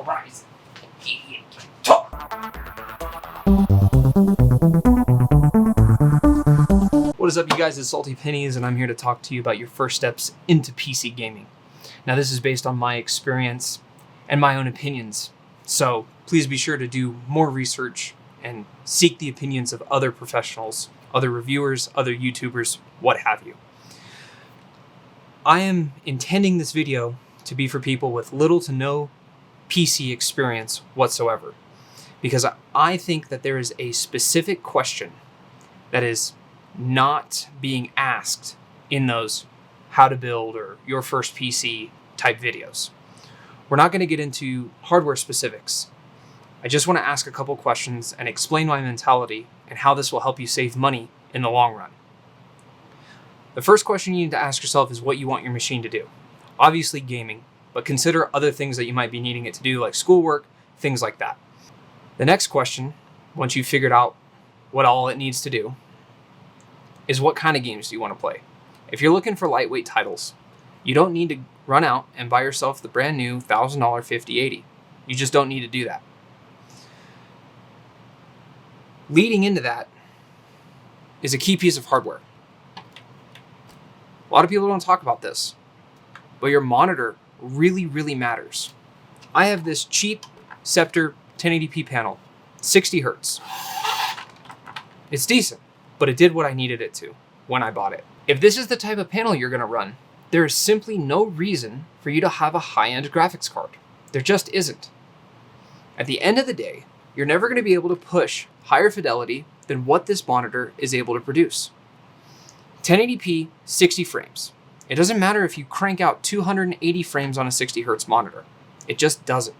horizon. Idiot. Talk. What is up, you guys? It's Salty Pennies, and I'm here to talk to you about your first steps into PC gaming. Now, this is based on my experience and my own opinions, so please be sure to do more research and seek the opinions of other professionals, other reviewers, other YouTubers, what have you. I am intending this video to be for people with little to no PC experience whatsoever, because I think that there is a specific question that is not being asked in those how to build or your first PC type videos. We're not going to get into hardware specifics. I just want to ask a couple questions and explain my mentality and how this will help you save money in the long run. The first question you need to ask yourself is what you want your machine to do. Obviously gaming, but consider other things that you might be needing it to do, like schoolwork, things like that. The next question, once you've figured out what all it needs to do, is what kind of games do you want to play? If you're looking for lightweight titles, you don't need to run out and buy yourself the brand new $1,000 5080. You just don't need to do that. Leading into that is a key piece of hardware. A lot of people don't talk about this, but your monitor really, really matters. I have this cheap Scepter 1080p panel, 60 hertz. It's decent, but it did what I needed it to when I bought it. If this is the type of panel you're gonna run, there is simply no reason for you to have a high-end graphics card. There just isn't. At the end of the day, you're never gonna be able to push higher fidelity than what this monitor is able to produce. 1080p, 60 frames. It doesn't matter if you crank out 280 frames on a 60 hertz monitor. It just doesn't.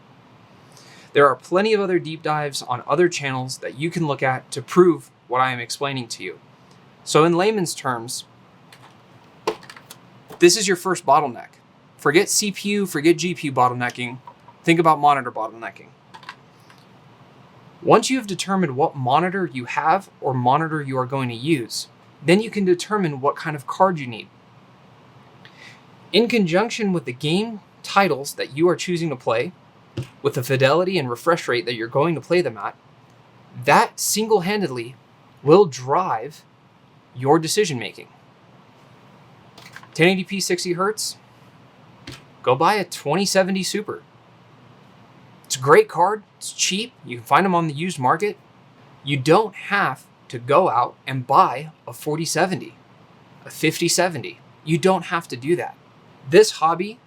There are plenty of other deep dives on other channels that you can look at to prove what I am explaining to you. So in layman's terms, this is your first bottleneck. Forget CPU, forget GPU bottlenecking. Think about monitor bottlenecking. Once you have determined what monitor you have or monitor you are going to use, then you can determine what kind of card you need. In conjunction with the game titles that you are choosing to play, with the fidelity and refresh rate that you're going to play them at, that single-handedly will drive your decision making. 1080p 60 hertz, go buy a 2070 Super. It's a great card, it's cheap, you can find them on the used market. You don't have to go out and buy a 4070, a 5070. You don't have to do that. This hobby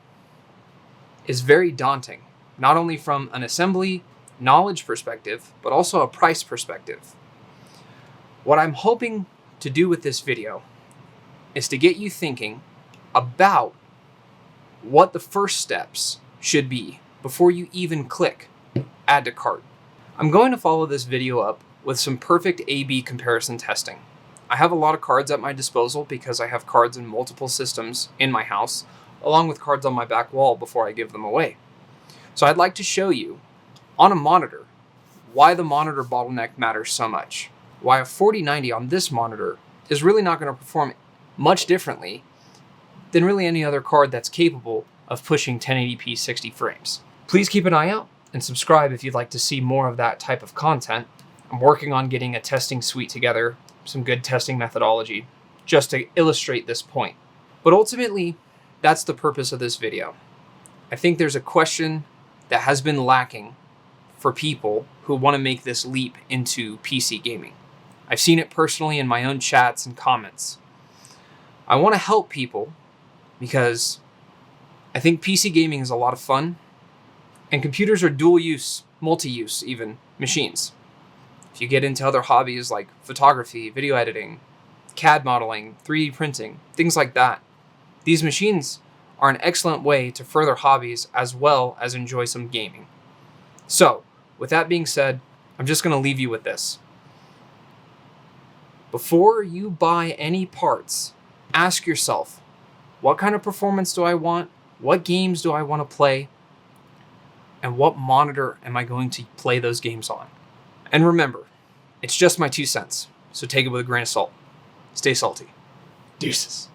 is very daunting, not only from an assembly knowledge perspective, but also a price perspective. What I'm hoping to do with this video is to get you thinking about what the first steps should be before you even click add to cart. I'm going to follow this video up with some perfect A/B comparison testing. I have a lot of cards at my disposal because I have cards in multiple systems in my house, along with cards on my back wall before I give them away. So I'd like to show you on a monitor why the monitor bottleneck matters so much. Why a 4090 on this monitor is really not going to perform much differently than really any other card that's capable of pushing 1080p 60 frames. Please keep an eye out and subscribe if you'd like to see more of that type of content. I'm working on getting a testing suite together, some good testing methodology, just to illustrate this point. But ultimately, that's the purpose of this video. I think there's a question that has been lacking for people who want to make this leap into PC gaming. I've seen it personally in my own chats and comments. I want to help people because I think PC gaming is a lot of fun, and computers are dual use, multi-use even, machines. If you get into other hobbies like photography, video editing, CAD modeling, 3D printing, things like that, these machines are an excellent way to further hobbies as well as enjoy some gaming. So, with that being said, I'm just going to leave you with this. Before you buy any parts, ask yourself, what kind of performance do I want? What games do I want to play? And what monitor am I going to play those games on? And remember, it's just my 2 cents, so take it with a grain of salt. Stay salty. Deuces.